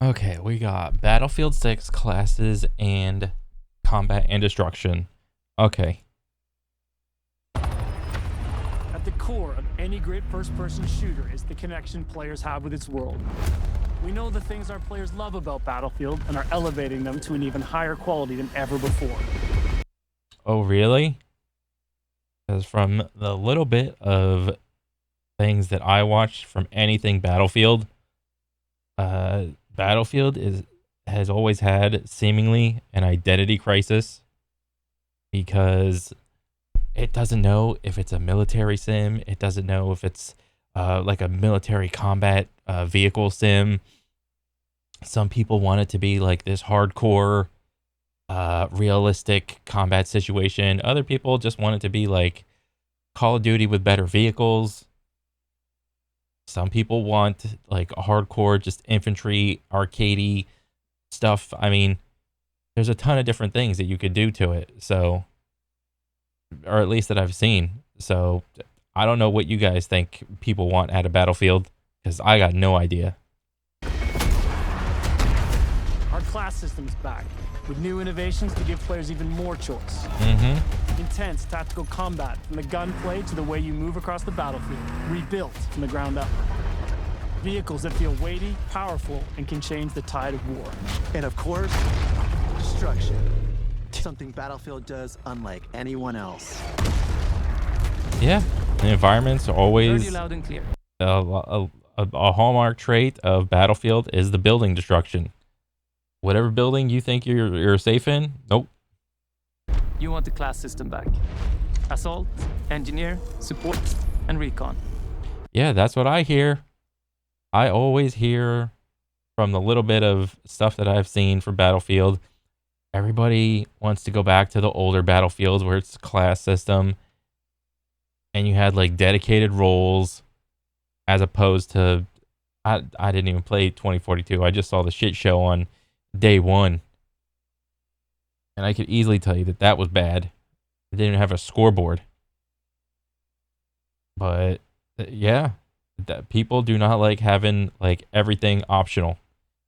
Okay, we got Battlefield 6 classes and combat and destruction. Okay. At the core of any great first-person shooter is the connection players have with its world. We know the things our players love about Battlefield and are elevating them to an even higher quality than ever before. Oh, really? Because from the little bit of things that I watched from anything Battlefield, Battlefield has always had seemingly an identity crisis because it doesn't know if it's a military sim. It doesn't know if it's like a military combat vehicle sim. Some people want it to be like this hardcore, realistic combat situation. Other people just want it to be like Call of Duty with better vehicles. Some people want like hardcore, just infantry, arcadey stuff. I mean, there's a ton of different things that you could do to it. So, or at least that I've seen. So, I don't know what you guys think people want out of Battlefield, because I got no idea. Our class system's back, with new innovations to give players even more choice. Intense tactical combat, from the gunplay to the way you move across the battlefield, rebuilt from the ground up. Vehicles that feel weighty, powerful, and can change the tide of war. And of course, destruction. Something Battlefield does unlike anyone else. Yeah, the environment's always Heard you loud and clear. a hallmark trait of Battlefield is the building destruction. Whatever building you think you're safe in, nope. You want the class system back. Assault, engineer, support, and recon. Yeah, that's what I hear. I always hear from the little bit of stuff that I've seen for Battlefield, everybody wants to go back to the older Battlefields where it's class system and you had like dedicated roles, as opposed to I didn't even play 2042. I just saw the shit show on day one. And I could easily tell you that that was bad. It didn't have a scoreboard. But yeah, that people do not like having like everything optional,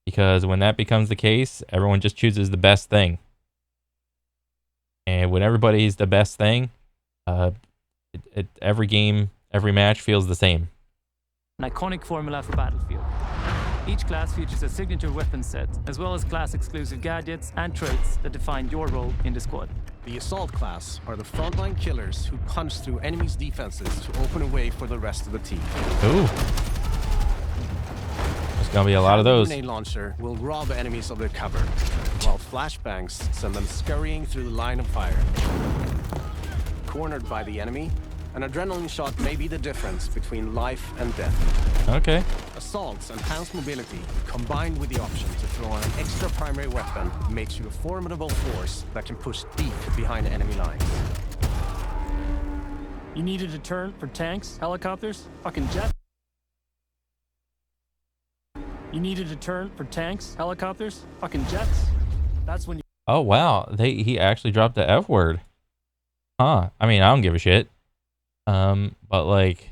because when that becomes the case, everyone just chooses the best thing. And when everybody's the best thing, every game, every match feels the same. An iconic formula for Battlefield. Each class features a signature weapon set, as well as class-exclusive gadgets and traits that define your role in the squad. The Assault class are the frontline killers who punch through enemies' defenses to open a way for the rest of the team. Ooh. There's gonna be a lot of those. The grenade launcher will rob enemies of their cover, while flashbangs send them scurrying through the line of fire. Cornered by the enemy, an adrenaline shot may be the difference between life and death. Okay. Assault's enhanced mobility, combined with the option to throw on an extra primary weapon, makes you a formidable force that can push deep behind enemy lines. You need a deterrent for tanks, helicopters, fucking jets? You need a deterrent for tanks, helicopters, fucking jets? That's when you... Oh wow, he actually dropped the F word. Huh. I mean, I don't give a shit. But like,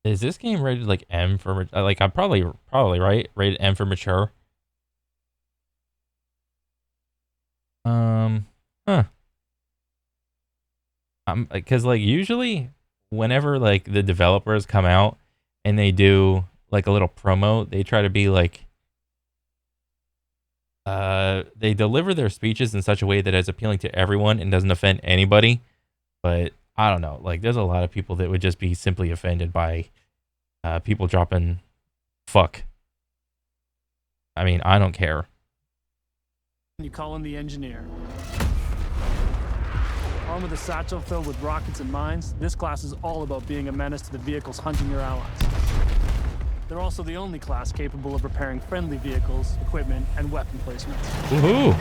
is this game rated like M for like? I'm probably right. Rated M for mature. Huh. Because like usually, whenever like the developers come out and they do like a little promo, they try to be like, they deliver their speeches in such a way that is appealing to everyone and doesn't offend anybody. But I don't know, like there's a lot of people that would just be simply offended by people dropping fuck. I mean, I don't care. You call in the engineer. Armed with a satchel filled with rockets and mines, this class is all about being a menace to the vehicles hunting your allies. They're also the only class capable of repairing friendly vehicles, equipment, and weapon placements. Woohoo!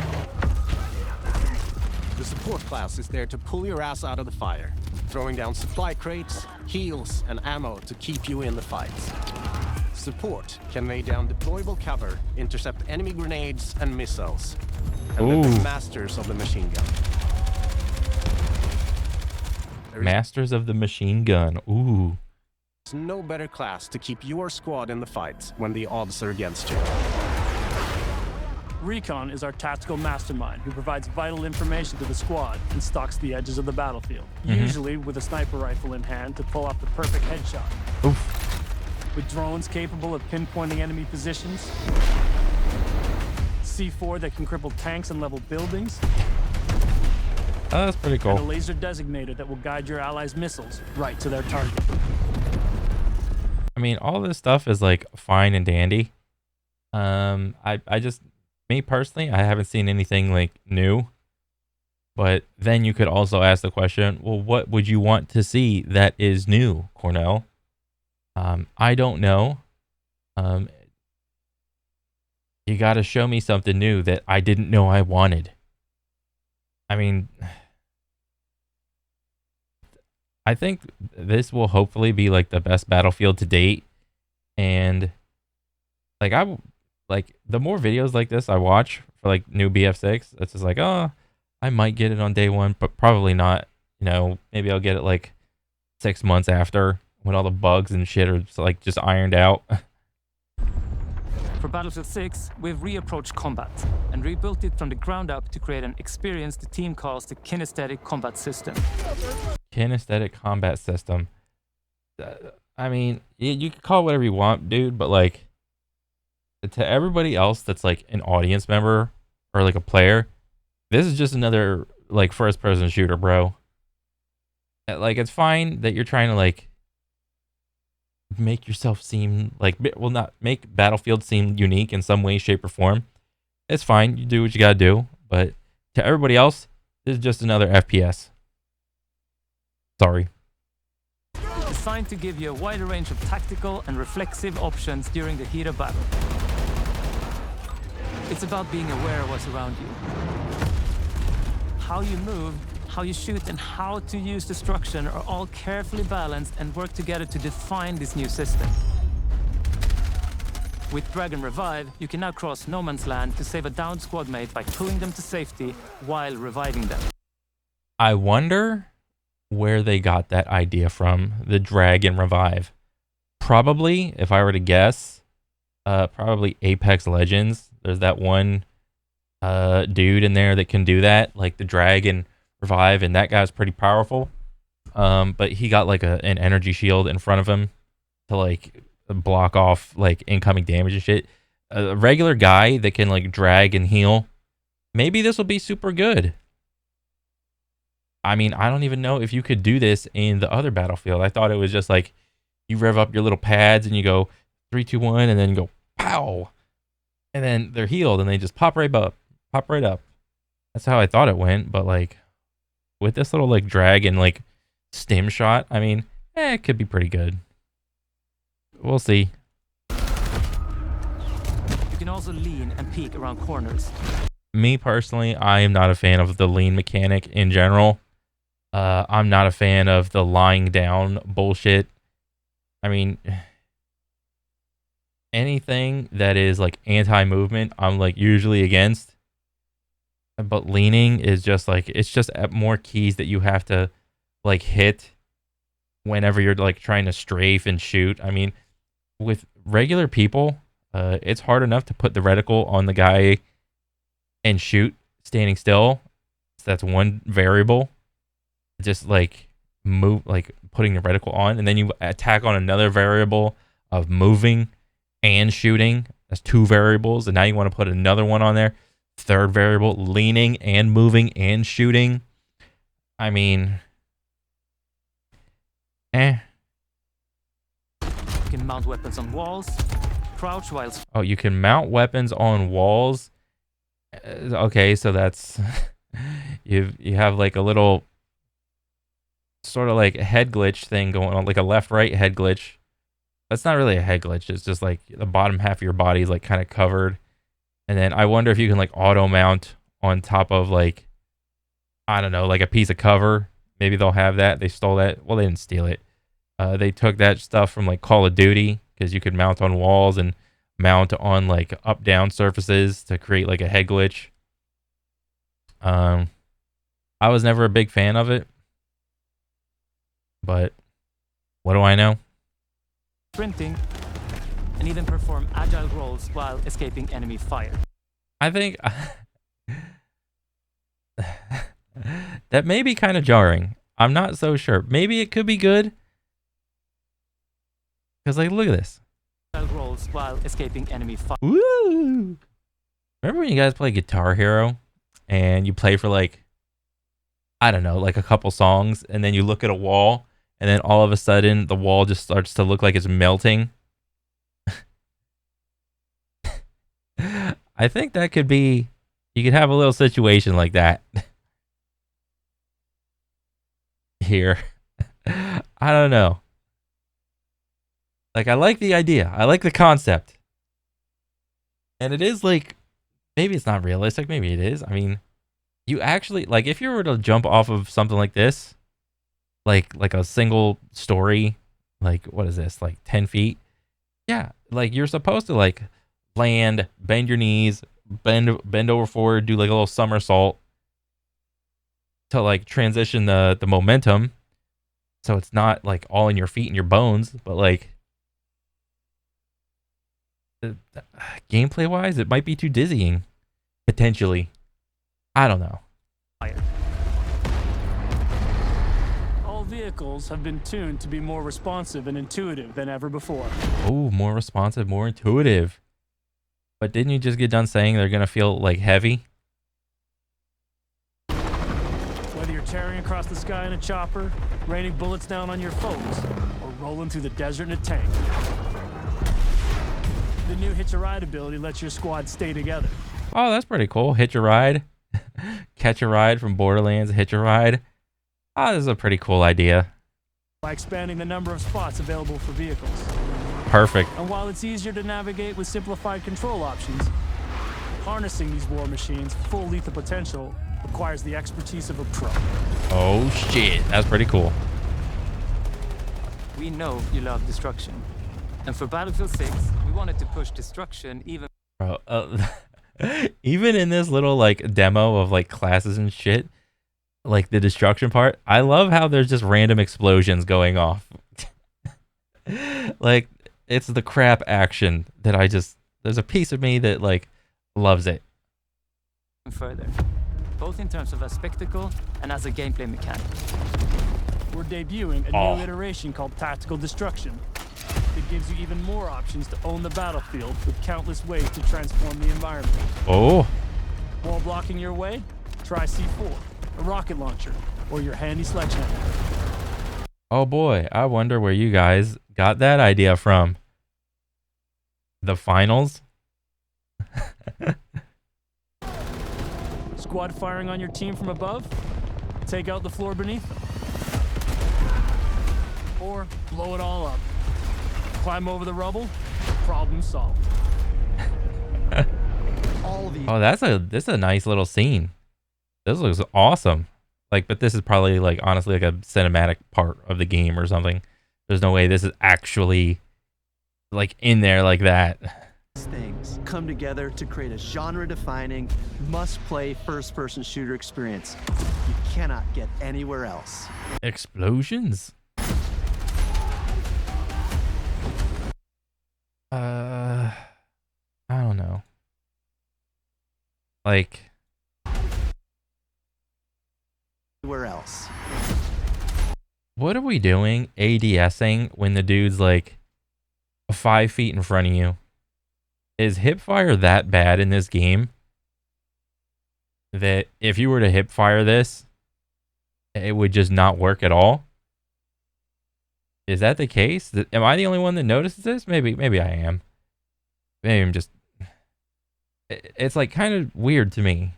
The support class is there to pull your ass out of the fire, throwing down supply crates, heals, and ammo to keep you in the fight. Support can lay down deployable cover, intercept enemy grenades and missiles, and they're the masters of the machine gun. Masters of the machine gun. Ooh. There's no better class to keep your squad in the fight when the odds are against you. Recon is our tactical mastermind who provides vital information to the squad and stalks the edges of the battlefield, usually with a sniper rifle in hand to pull off the perfect headshot. Oof. With drones capable of pinpointing enemy positions, C4 that can cripple tanks and level buildings, Oh, that's pretty and a cool. laser designator that will guide your allies' missiles right to their target. I mean, all this stuff is like fine and dandy. I just, me personally, I haven't seen anything like new. But then you could also ask the question, well, what would you want to see that is new, Cornell? I don't know. You got to show me something new that I didn't know I wanted. I mean, I think this will hopefully be like the best Battlefield to date. And like like the more videos like this I watch for like new BF6, it's just like, oh, I might get it on day one, but probably not. You know, maybe I'll get it like 6 months after when all the bugs and shit are like just ironed out. For Battlefield 6, we've reapproached combat and rebuilt it from the ground up to create an experience the team calls the kinesthetic combat system. Kinesthetic combat system. I mean, you can call it whatever you want, dude, but like to everybody else that's like an audience member or like a player, this is just another like first person shooter, bro. Like, it's fine that you're trying to like make yourself seem like, well, not make Battlefield seem unique in some way, shape, or form. It's fine. You do what you gotta do. But to everybody else, this is just another FPS. Sorry. Designed to give you a wider range of tactical and reflexive options during the heat of battle. It's about being aware of what's around you. How you move, how you shoot, and how to use destruction are all carefully balanced and work together to define this new system. With Drag and Revive, you can now cross no man's land to save a downed squad mate by pulling them to safety while reviving them. I wonder where they got that idea from, the Drag and Revive. Probably, if I were to guess, probably Apex Legends. There's that one dude in there that can do that, like the Drag and Revive, and that guy's pretty powerful. But he got like an energy shield in front of him to like block off like incoming damage and shit. A regular guy that can like drag and heal, maybe this will be super good. I mean, I don't even know if you could do this in the other Battlefield. I thought it was just like you rev up your little pads and you go 3, 2, 1, and then you go pow, and then they're healed and they just pop right up. That's how I thought it went. But like with this little like drag and like stim shot, I mean, it could be pretty good. We'll see. You can also lean and peek around corners. Me personally, I am not a fan of the lean mechanic in general. I'm not a fan of the lying down bullshit. I mean, anything that is like anti-movement, I'm like usually against. But leaning is just like, it's just more keys that you have to like hit whenever you're like trying to strafe and shoot. I mean, with regular people, it's hard enough to put the reticle on the guy and shoot standing still. So that's one variable. Just like move, like putting the reticle on, and then you attack on another variable of moving and shooting. That's 2 variables, and now you want to put another one on there. 3rd variable, leaning and moving and shooting. I mean, You can mount weapons on walls, crouch while... Oh, you can mount weapons on walls. Okay, so that's you have like a little sort of like a head glitch thing going on, like a left-right head glitch. That's not really a head glitch. It's just like the bottom half of your body is like kind of covered. And then I wonder if you can like auto mount on top of like, I don't know, like a piece of cover. Maybe they'll have that. They stole that. Well, they didn't steal it. They took that stuff from like Call of Duty, because you could mount on walls and mount on like up down surfaces to create like a head glitch. I was never a big fan of it, but what do I know? Sprinting, and even perform agile rolls while escaping enemy fire. I think that may be kind of jarring. I'm not so sure. Maybe it could be good. Because, like, look at this. Rolls while escaping enemy fire. Woo! Remember when you guys play Guitar Hero and you play for, like, I don't know, like a couple songs, and then you look at a wall, and then all of a sudden the wall just starts to look like it's melting? I think that could be, you could have a little situation like that here. I don't know. Like, I like the idea. I like the concept. And it is like, maybe it's not realistic. Maybe it is. I mean, you actually, like, if you were to jump off of something like this, like a single story, like, what is this, like 10 feet? Yeah, like, you're supposed to, like, land, bend your knees, bend over forward, do like a little somersault to, like, transition the momentum, so it's not like all in your feet and your bones, but like gameplay wise, it might be too dizzying potentially. I don't know. All vehicles have been tuned to be more responsive and intuitive than ever before. Oh, more responsive, more intuitive. But didn't you just get done saying they're gonna feel like heavy? Whether you're tearing across the sky in a chopper, raining bullets down on your foes, or rolling through the desert in a tank, the new Hitch a Ride ability lets your squad stay together. Oh, that's pretty cool. Hitch a Ride. Catch a Ride from Borderlands, Hitch a Ride. Oh, this is a pretty cool idea. By expanding the number of spots available for vehicles. Perfect. And while it's easier to navigate with simplified control options, harnessing these war machines' full lethal potential requires the expertise of a pro. Oh shit, that's pretty cool. We know you love destruction. And for Battlefield 6, we wanted to push destruction even. Bro, even in this little like demo of like classes and shit, like the destruction part, I love how there's just random explosions going off. Like, it's the crap action that there's a piece of me that like loves it. further, both in terms of a spectacle and as a gameplay mechanic. We're debuting a new iteration called Tactical Destruction. It gives you even more options to own the battlefield with countless ways to transform the environment. Oh. While blocking your way, try C4, a rocket launcher, or your handy sledgehammer. Oh boy, I wonder where you guys got that idea from. The finals? Squad firing on your team from above? Take out the floor beneath them. Or blow it all up. Climb over the rubble, problem solved. Oh, this is a nice little scene. This looks awesome. Like, but this is probably like honestly like a cinematic part of the game or something. There's no way this is actually like in there like that. Things come together to create a genre-defining, must-play first-person shooter experience you cannot get anywhere else. Explosions? I don't know. Like, Where else? what are we doing ADSing when the dude's like 5 feet in front of you? Is hip fire that bad in this game that if you were to hip fire this, it would just not work at all? Is that the case? Am I the only one that notices this? Maybe I am. Maybe I'm just... It's like kind of weird to me.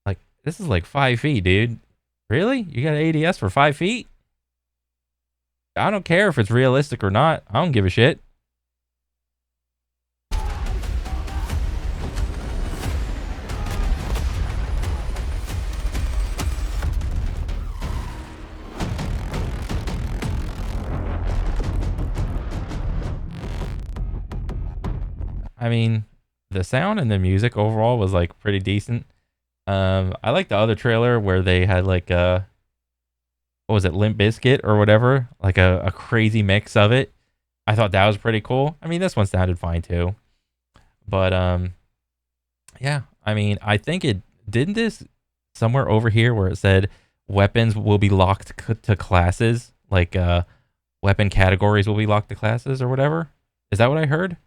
Like, this is like 5 feet, dude. Really? You got ADS for 5 feet? I don't care if it's realistic or not. I don't give a shit. I mean, the sound and the music overall was like pretty decent. I like the other trailer where they had like what was it, Limp Bizkit or whatever, like a crazy mix of it. I thought that was pretty cool. I mean, this one sounded fine too, but Yeah, I mean, I think it didn't this somewhere over here where it said weapons will be locked to classes, like weapon categories will be locked to classes or whatever. Is that what I heard?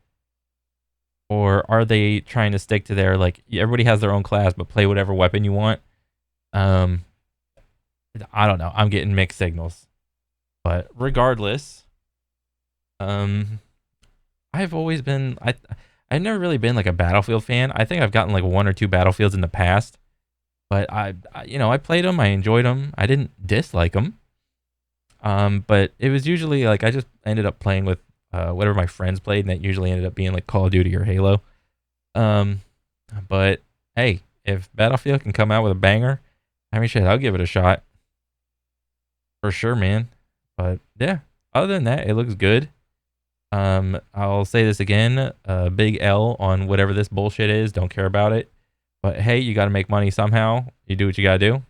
Or are they trying to stick to their like everybody has their own class, but play whatever weapon you want? Um, I don't know. I'm getting mixed signals, but regardless, um, I've always been I've never really been like a Battlefield fan. I think I've gotten like one or two Battlefields in the past, but I played them. I enjoyed them. I didn't dislike them. But it was usually like I just ended up playing with whatever my friends played, and that usually ended up being like Call of Duty or Halo. Um, but hey, if Battlefield can come out with a banger, I mean, shit, I'll give it a shot for sure, man. But yeah, other than that, it looks good. I'll say this again, big L on whatever this bullshit is. Don't care about it. But hey, you got to make money somehow. You do what you got to do.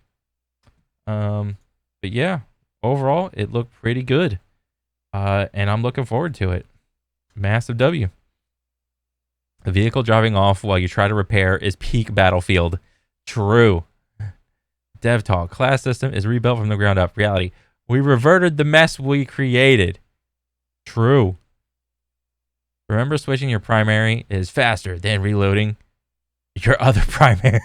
But yeah, overall, it looked pretty good. And I'm looking forward to it. Massive W. The vehicle driving off while you try to repair is peak Battlefield. True. Dev talk. Class system is rebuilt from the ground up. Reality. We reverted the mess we created. True. Remember, switching your primary is faster than reloading your other primary.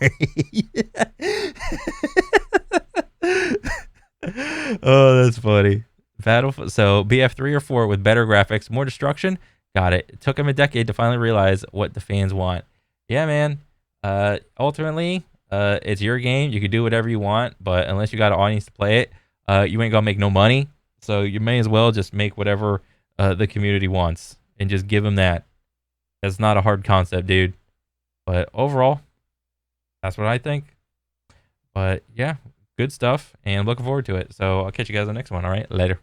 Oh, that's funny. So BF3 or 4 with better graphics, more destruction. Got it. It took him a decade to finally realize what the fans want. Yeah, man. Ultimately, it's your game. You can do whatever you want, but unless you got an audience to play it, you ain't gonna make no money. So you may as well just make whatever the community wants and just give them that. That's not a hard concept, dude. But overall, that's what I think. But yeah, good stuff, and I'm looking forward to it. So I'll catch you guys on the next one. All right, later.